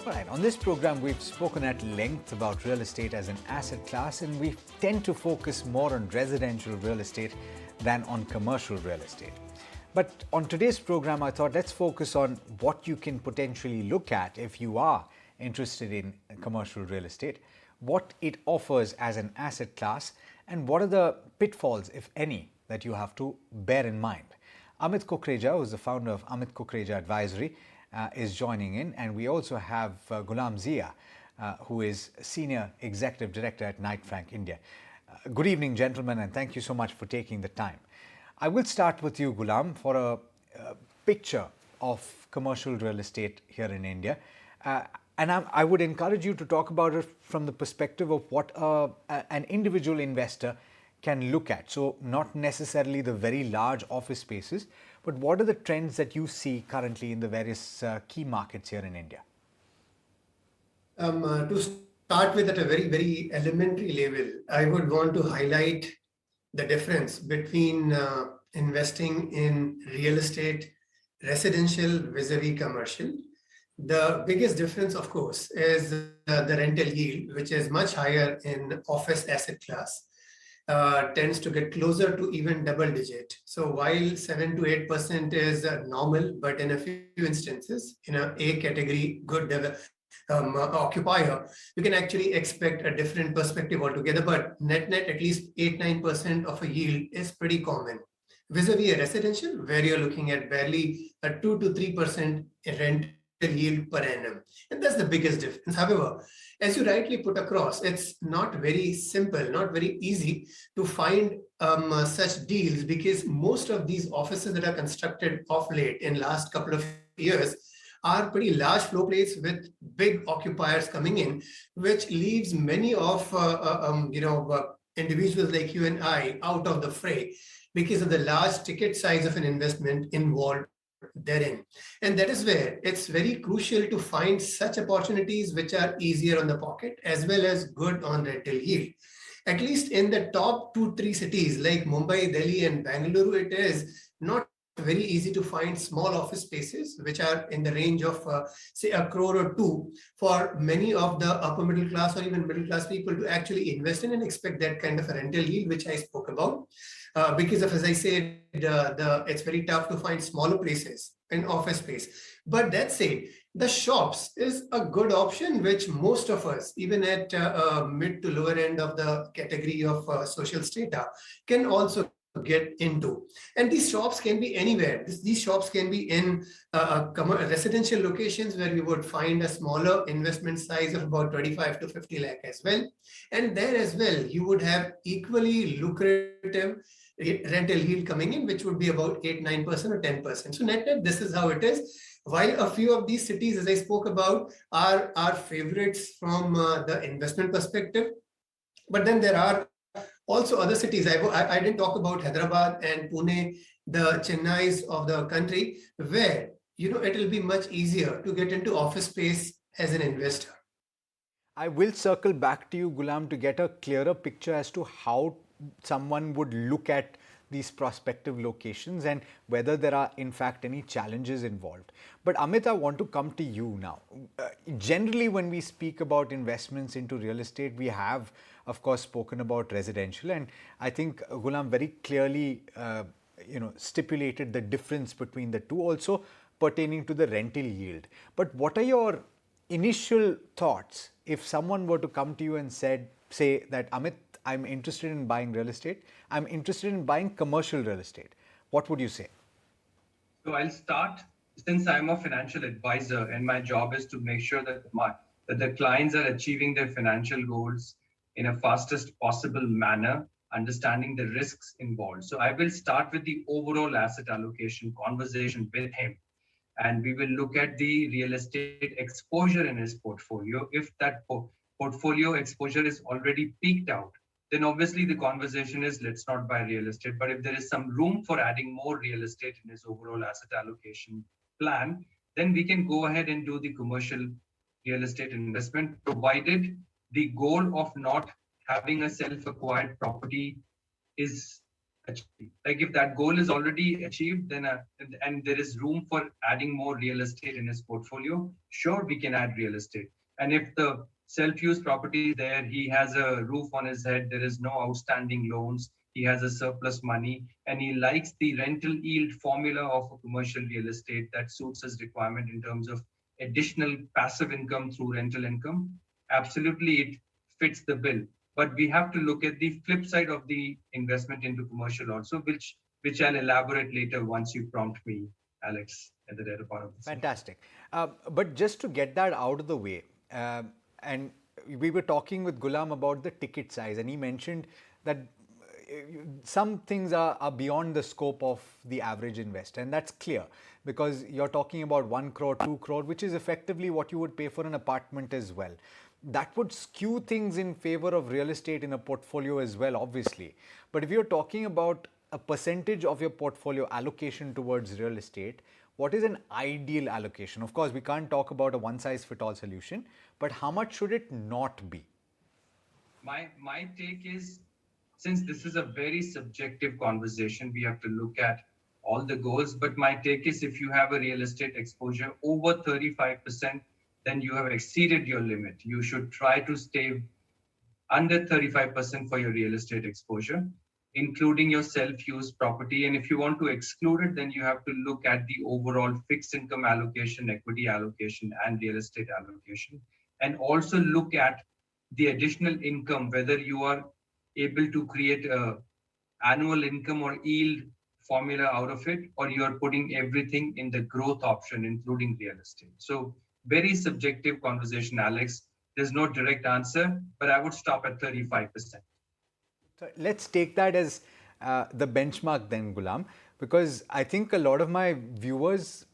All right, on this program, we've spoken at length about real estate as an asset class, and we tend to focus more on residential real estate than on commercial real estate. But on today's program, I thought let's focus on what you can potentially look at if you are interested in commercial real estate, what it offers as an asset class, and what are the pitfalls, if any, that you have to bear in mind. Amit Kukreja, who is the founder of Amit Kukreja Advisory, is joining in, and we also have Gulam Zia, who is Senior Executive Director at Knight Frank India. Good evening, gentlemen, and thank you so much for taking the time. I will start with you, Gulam, for a picture of commercial real estate here in India. And I would encourage you to talk about it from the perspective of what an individual investor can look at. So not necessarily the very large office spaces, but what are the trends that you see currently in the various key markets here in India? To start with, at a very, very elementary level, I would want to highlight the difference between investing in real estate, residential vis-a-vis commercial. The biggest difference, of course, is the rental yield, which is much higher in office asset class. Tends to get closer to even double digit. So while 7 to 8% is normal, but in a few instances, in a A category, good occupier, you can actually expect a different perspective altogether. But net, at least 8-9% of a yield is pretty common. Vis-a-vis a residential, where you're looking at barely a 2 to 3% rent yield per annum. And that's the biggest difference. However, as you rightly put across, it's not very simple, not very easy to find such deals, because most of these offices that are constructed of late in last couple of years are pretty large floor plates with big occupiers coming in, which leaves many of individuals like you and I out of the fray because of the large ticket size of an investment involved therein. And that is where it's very crucial to find such opportunities which are easier on the pocket as well as good on rental yield. At least in the top 2-3 cities like Mumbai, Delhi, and Bangalore, it is not very easy to find small office spaces which are in the range of say a crore or two for many of the upper middle class or even middle class people to actually invest in and expect that kind of a rental yield which I spoke about. Because of, as I said, it's very tough to find smaller places in office space. But that said, the shops is a good option, which most of us, even at mid to lower end of the category of social strata, can also get into. And these shops can be anywhere. These shops can be in residential locations where we would find a smaller investment size of about 25 to 50 lakh as well. And there as well, you would have equally lucrative rental yield coming in, which would be about 8-9% or 10%. So net, this is how it is. While a few of these cities, as I spoke about, are favorites from the investment perspective, but then there are also other cities. I didn't talk about Hyderabad and Pune, the Chennais of the country, where it will be much easier to get into office space as an investor. I will circle back to you, Gulam, to get a clearer picture as to how someone would look at these prospective locations and whether there are in fact any challenges involved. But Amit, I want to come to you now. Generally, when we speak about investments into real estate, we have, of course, spoken about residential, and I think Gulam very clearly stipulated the difference between the two, also pertaining to the rental yield. But what are your initial thoughts if someone were to come to you and say that, Amit, I'm interested in buying real estate, I'm interested in buying commercial real estate? What would you say? So I'll start, since I'm a financial advisor and my job is to make sure that the clients are achieving their financial goals in a fastest possible manner, understanding the risks involved. So I will start with the overall asset allocation conversation with him. And we will look at the real estate exposure in his portfolio. If that portfolio exposure is already peaked out, then obviously the conversation is let's not buy real estate. But if there is some room for adding more real estate in his overall asset allocation plan, then we can go ahead and do the commercial real estate investment, provided the goal of not having a self-acquired property is achieve. Like if that goal is already achieved, then and there is room for adding more real estate in his portfolio, sure, we can add real estate. And if the self-use property is there, he has a roof on his head, there is no outstanding loans, he has a surplus money, and he likes the rental yield formula of a commercial real estate that suits his requirement in terms of additional passive income through rental income, absolutely it fits the bill. But we have to look at the flip side of the investment into commercial also, which I'll elaborate later once you prompt me, Alex, at the later part of the session. Fantastic. But just to get that out of the way, and we were talking with Gulam about the ticket size, and he mentioned that some things are beyond the scope of the average investor, and that's clear because you're talking about 1 crore, 2 crore, which is effectively what you would pay for an apartment as well. That would skew things in favor of real estate in a portfolio as well, obviously. But if you're talking about a percentage of your portfolio allocation towards real estate, what is an ideal allocation? Of course, we can't talk about a one-size-fits-all solution, but how much should it not be? My take is, since this is a very subjective conversation, we have to look at all the goals. But my take is, if you have a real estate exposure over 35%, then you have exceeded your limit. You should try to stay under 35% for your real estate exposure, including your self-use property. And if you want to exclude it, then you have to look at the overall fixed income allocation, equity allocation, and real estate allocation. And also look at the additional income, whether you are able to create a annual income or yield formula out of it, or you are putting everything in the growth option, including real estate. So very subjective conversation, Alex. There's no direct answer, but I would stop at 35%. So let's take that as the benchmark then, Gulam, because I think a lot of my viewers,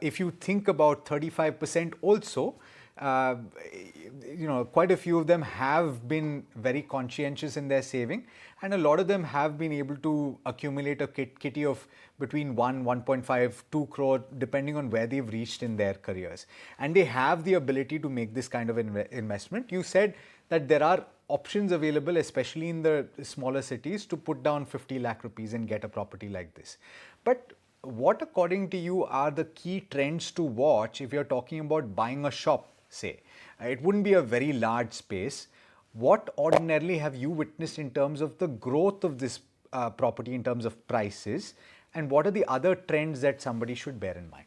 if you think about 35% also, quite a few of them have been very conscientious in their saving, and a lot of them have been able to accumulate a kitty of between 1.5, 2 crore, depending on where they've reached in their careers. And they have the ability to make this kind of investment. You said that there are options available, especially in the smaller cities, to put down 50 lakh rupees and get a property like this. But what, according to you, are the key trends to watch if you're talking about buying a shop, say? It wouldn't be a very large space. What ordinarily have you witnessed in terms of the growth of this property in terms of prices, and what are the other trends that somebody should bear in mind?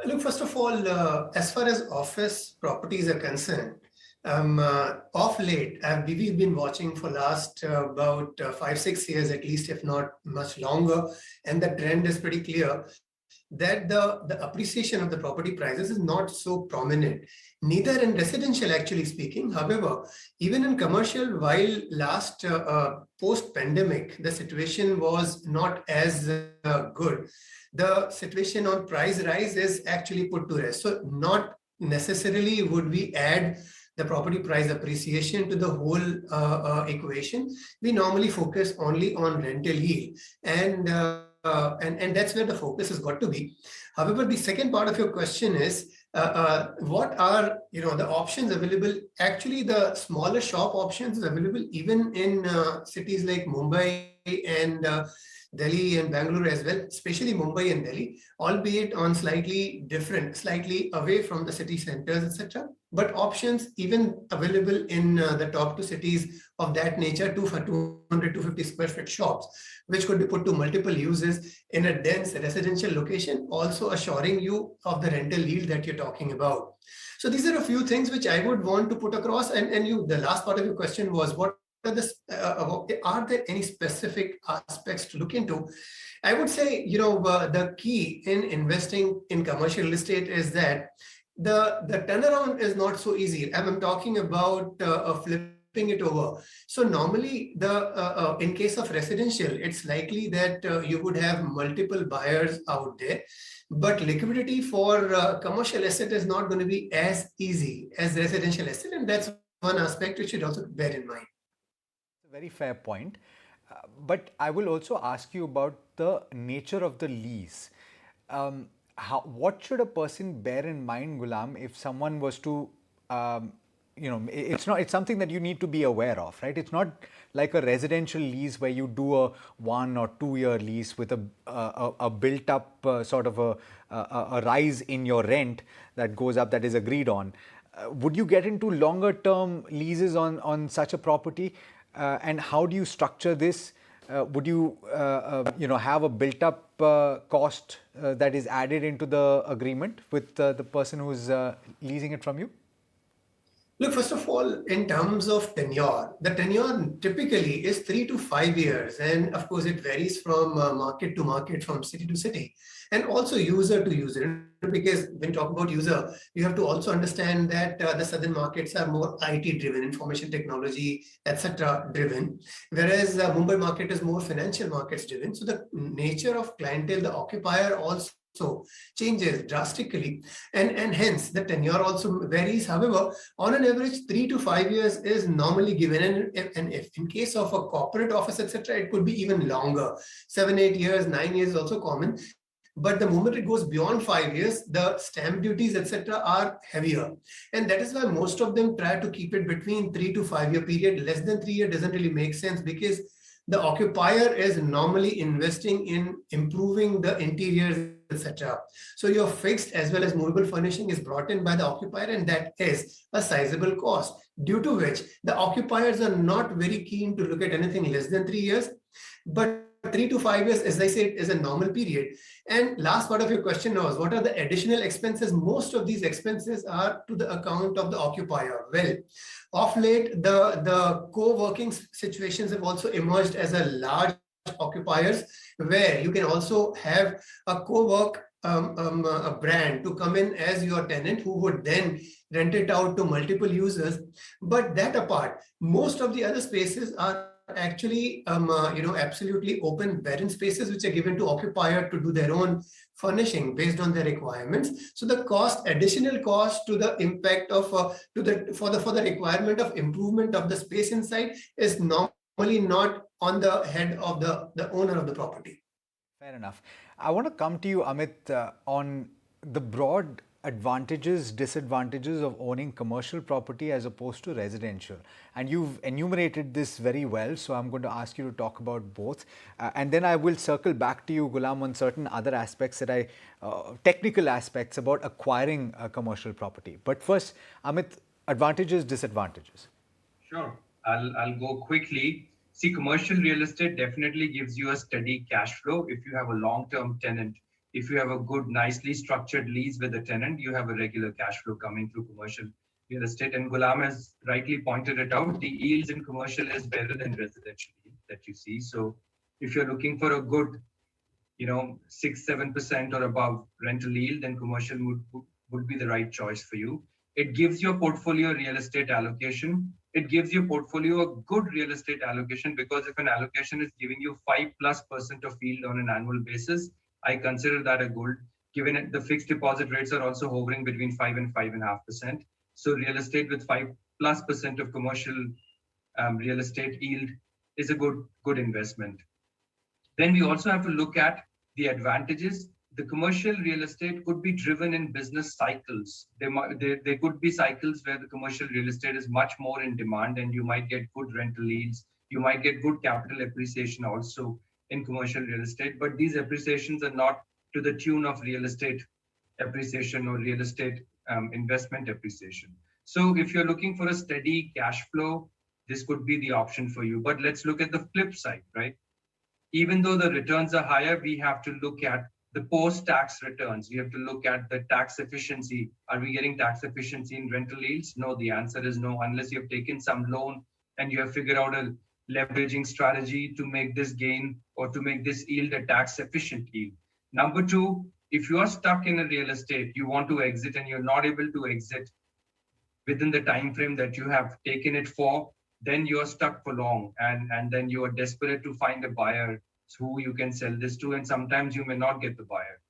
Look, first of all, as far as office properties are concerned, of late, we've been watching for last about 5-6 years at least, if not much longer, and the trend is pretty clear that the appreciation of the property prices is not so prominent, neither in residential, actually speaking. However, even in commercial, while last post-pandemic, the situation was not as good, the situation on price rise is actually put to rest. So not necessarily would we add the property price appreciation to the whole equation. We normally focus only on rental yield, and that's where the focus has got to be. However, the second part of your question is what are the options available? Actually, the smaller shop options is available even in cities like Mumbai and Delhi and Bangalore as well, especially Mumbai and Delhi, albeit on slightly away from the city centers, etc. But options even available in the top two cities of that nature, 200-250 square foot shops, which could be put to multiple uses in a dense residential location, also assuring you of the rental yield that you're talking about. So these are a few things which I would want to put across. And the last part of your question was, are there any specific aspects to look into? I would say, the key in investing in commercial real estate is that the turnaround is not so easy. I'm talking about flipping it over. So normally, in case of residential, it's likely that you would have multiple buyers out there, but liquidity for commercial asset is not going to be as easy as residential asset, and that's one aspect which you should also bear in mind. Very fair point. But I will also ask you about the nature of the lease. What should a person bear in mind, Gulam, if someone was to it's something that you need to be aware of, right? It's not like a residential lease where you do a 1 or 2 year lease with a built up sort of a rise in your rent that goes up, that is agreed on. Would you get into longer term leases on such a property? And how do you structure this? Would you have a built up cost that is added into the agreement with the person who's leasing it from you? Look, first of all, in terms of tenure, the tenure typically is 3 to 5 years. And of course, it varies from market to market, from city to city, and also user to user. Because when you talk about user, you have to also understand that the southern markets are more IT driven, information technology, etc. driven, whereas Mumbai market is more financial markets driven. So the nature of clientele, the occupier also changes drastically, and hence the tenure also varies. However, on an average 3 to 5 years is normally given, and if in case of a corporate office, etc., it could be even longer. 7, 8 years, 9 years is also common. But the moment it goes beyond 5 years, the stamp duties, etc., are heavier. And that is why most of them try to keep it between 3 to 5 year period. Less than 3 years doesn't really make sense, because the occupier is normally investing in improving the interiors, etc. So your fixed as well as movable furnishing is brought in by the occupier, and that is a sizable cost, due to which the occupiers are not very keen to look at anything less than 3 years. But 3 to 5 years, as I said, is a normal period. And last part of your question was, what are the additional expenses? Most of these expenses are to the account of the occupier. Well, of late, the co-working situations have also emerged as a large occupiers, where you can also have a co-work a brand to come in as your tenant, who would then rent it out to multiple users. But that apart, most of the other spaces are actually absolutely open barren spaces, which are given to occupier to do their own furnishing based on their requirements. So the additional cost to the impact of for the requirement of improvement of the space inside is normally not on the head of the owner of the property. Fair enough. I want to come to you, Amit, on the broad advantages, disadvantages of owning commercial property as opposed to residential. And you've enumerated this very well, so I'm going to ask you to talk about both. And then I will circle back to you, Gulam, on certain other aspects technical aspects about acquiring a commercial property. But first, Amit, advantages, disadvantages. Sure. I'll go quickly. See, commercial real estate definitely gives you a steady cash flow if you have a long-term tenant. If you have a good, nicely structured lease with a tenant, you have a regular cash flow coming through commercial real estate. And Gulam has rightly pointed it out, the yields in commercial is better than residential that you see. So if you're looking for a good, 6-7% or above rental yield, then commercial would be the right choice for you. It gives your portfolio real estate allocation. It gives your portfolio a good real estate allocation, because if an allocation is giving you 5+% of yield on an annual basis, I consider that a good, given the fixed deposit rates are also hovering between 5 and 5.5%. So real estate with 5+% of commercial real estate yield is a good investment. Then we also have to look at the advantages. The commercial real estate could be driven in business cycles. There could be cycles where the commercial real estate is much more in demand, and you might get good rental yields. You might get good capital appreciation also in commercial real estate, but these appreciations are not to the tune of real estate appreciation or real estate investment appreciation. So if you're looking for a steady cash flow, this could be the option for you. But let's look at the flip side, right? Even though the returns are higher, we have to look at the post-tax returns. We have to look at the tax efficiency. Are we getting tax efficiency in rental yields? No, the answer is no, unless you have taken some loan and you have figured out a leveraging strategy to make this gain or to make this yield a tax efficient yield. Number two, if you are stuck in a real estate, you want to exit and you're not able to exit within the time frame that you have taken it for, then you're stuck for long, and then you are desperate to find a buyer who you can sell this to, and sometimes you may not get the buyer.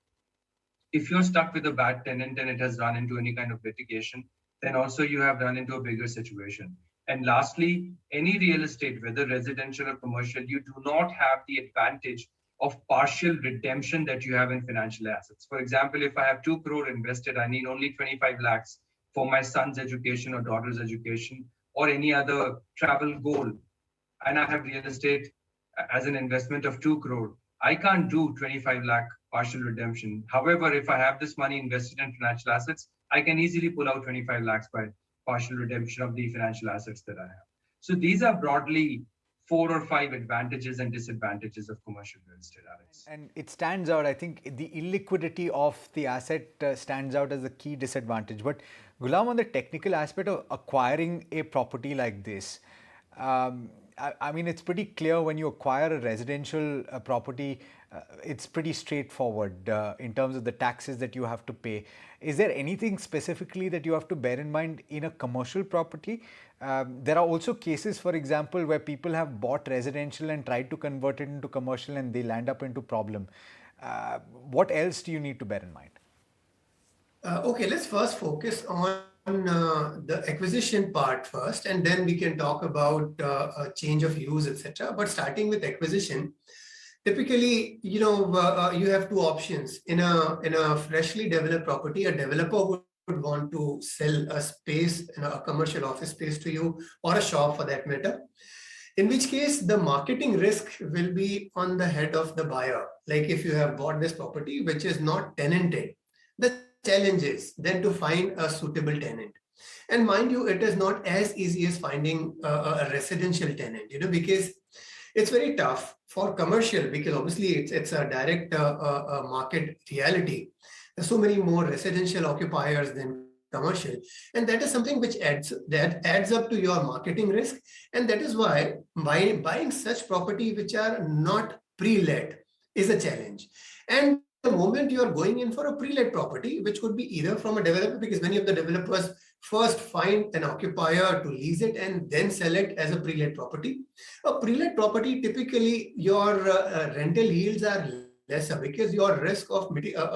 If you're stuck with a bad tenant and it has run into any kind of litigation, then also you have run into a bigger situation. And lastly, any real estate, whether residential or commercial, you do not have the advantage of partial redemption that you have in financial assets. For example, if I have 2 crore invested, I need only 25 lakhs for my son's education or daughter's education or any other travel goal, and I have real estate as an investment of 2 crore, I can't do 25 lakh partial redemption. However, if I have this money invested in financial assets, I can easily pull out 25 lakhs by partial redemption of the financial assets that I have. So these are broadly 4 or 5 advantages and disadvantages of commercial real estate, Alex. And it stands out, I think the illiquidity of the asset stands out as a key disadvantage. But Gulam, on the technical aspect of acquiring a property like this, I mean, it's pretty clear when you acquire a residential property, it's pretty straightforward in terms of the taxes that you have to pay. Is there anything specifically that you have to bear in mind in a commercial property? There are also cases, for example, where people have bought residential and tried to convert it into commercial and they land up into problem. What else do you need to bear in mind? Okay, let's first focus on the acquisition part first, and then we can talk about change of use, etc. But starting with acquisition, typically, you have two options in a freshly developed property. A developer would want to sell a space, a commercial office space to you, or a shop for that matter. In which case, the marketing risk will be on the head of the buyer. Like if you have bought this property which is not tenanted, the challenge is then to find a suitable tenant. And mind you, it is not as easy as finding a residential tenant, because it's very tough for commercial, because obviously it's a direct market reality. There's so many more residential occupiers than commercial, and that is something which adds up to your marketing risk. And that is why buying such property which are not pre-let is a challenge. And the moment you are going in for a pre-let property, which could be either from a developer, because many of the developers first find an occupier to lease it and then sell it as a pre-let property. A pre-let property, typically your rental yields are lesser because your risk of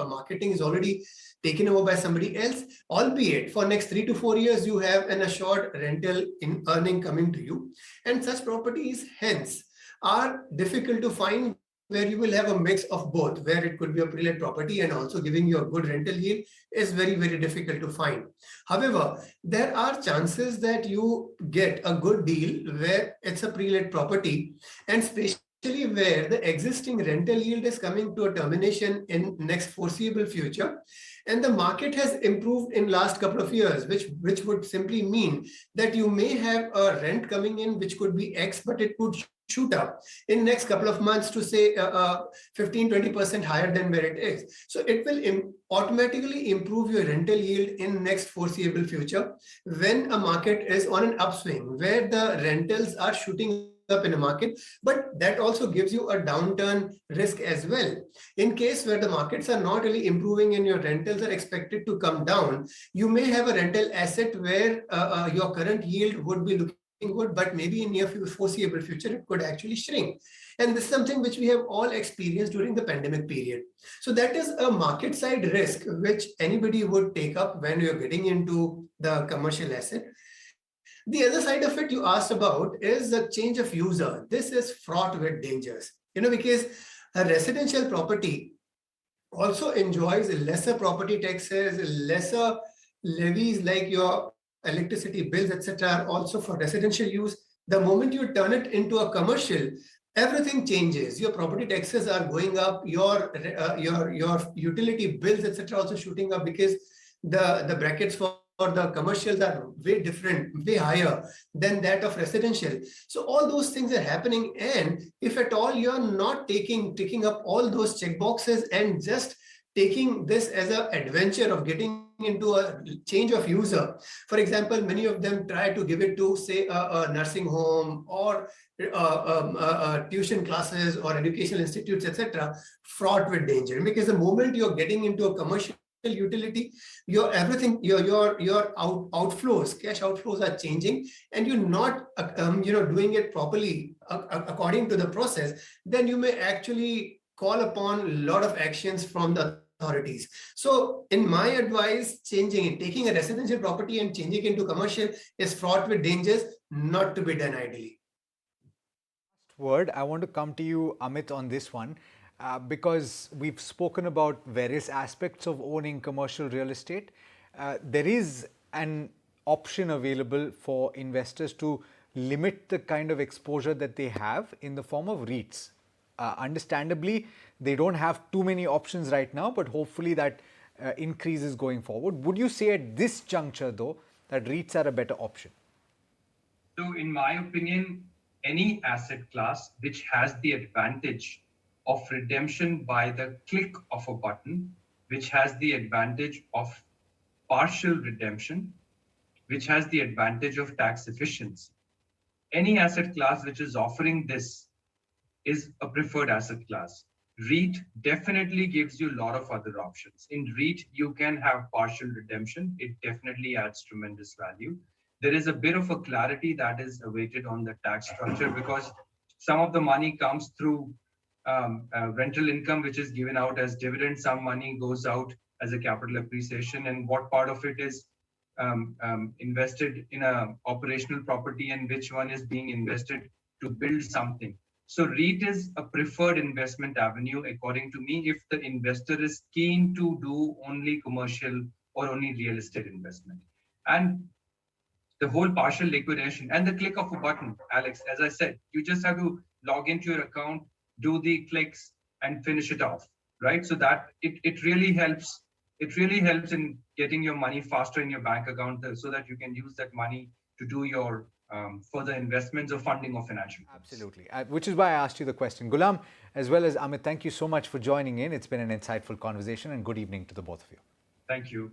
marketing is already taken over by somebody else, albeit for next 3 to 4 years, you have an assured rental earning coming to you. And such properties, hence, are difficult to find, where you will have a mix of both, where it could be a pre-let property and also giving you a good rental yield, is very, very difficult to find. However, there are chances that you get a good deal where it's a pre-let property, and especially where the existing rental yield is coming to a termination in next foreseeable future, and the market has improved in last couple of years, which would simply mean that you may have a rent coming in which could be X, but it could shoot up in next couple of months to say 15-20% higher than where it is. So it will automatically improve your rental yield in next foreseeable future when a market is on an upswing, where the rentals are shooting up in a market, but that also gives you a downturn risk as well. In case where the markets are not really improving and your rentals are expected to come down, you may have a rental asset where your current yield would be looking good, but maybe in near foreseeable future, it could actually shrink. And this is something which we have all experienced during the pandemic period. So that is a market side risk, which anybody would take up when you're getting into the commercial asset. The other side of it you asked about is the change of user. This is fraught with dangers, because a residential property also enjoys lesser property taxes, lesser levies like your electricity bills, etc. also for residential use. The moment you turn it into a commercial, everything changes. Your property taxes are going up, your utility bills, etc. also shooting up, because the brackets for the commercials are way different, way higher than that of residential. So all those things are happening, and if at all you're not ticking up all those check boxes and just taking this as an adventure of getting into a change of user. For example, many of them try to give it to, say, a nursing home or tuition classes or educational institutes, etc., fraught with danger. Because the moment you're getting into a commercial utility, your outflows, cash outflows are changing, and you're not doing it properly according to the process, then you may actually call upon a lot of actions from the authorities. So in my advice, taking a residential property and changing it into commercial is fraught with dangers, not to be done ideally. Last word, I want to come to you, Amit, on this one, because we've spoken about various aspects of owning commercial real estate. There is an option available for investors to limit the kind of exposure that they have in the form of REITs? Understandably, they don't have too many options right now, but hopefully that increases going forward. Would you say at this juncture, though, that REITs are a better option? So in my opinion, any asset class which has the advantage of redemption by the click of a button, which has the advantage of partial redemption, which has the advantage of tax efficiency. Any asset class which is offering this is a preferred asset class. REIT definitely gives you a lot of other options. In REIT, you can have partial redemption. It definitely adds tremendous value. There is a bit of a clarity that is awaited on the tax structure because some of the money comes through rental income, which is given out as dividend. Some money goes out as a capital appreciation, and what part of it is invested in a operational property and which one is being invested to build something. So REIT is a preferred investment avenue, according to me, if the investor is keen to do only commercial or only real estate investment. And the whole partial liquidation and the click of a button, Alex, as I said, you just have to log into your account, do the clicks and finish it off, right? So that it really helps. It really helps in getting your money faster in your bank account so that you can use that money to do your further investments or funding of financial goals. Absolutely, which is why I asked you the question. Gulam, as well as Amit, thank you so much for joining in. It's been an insightful conversation, and good evening to the both of you. Thank you.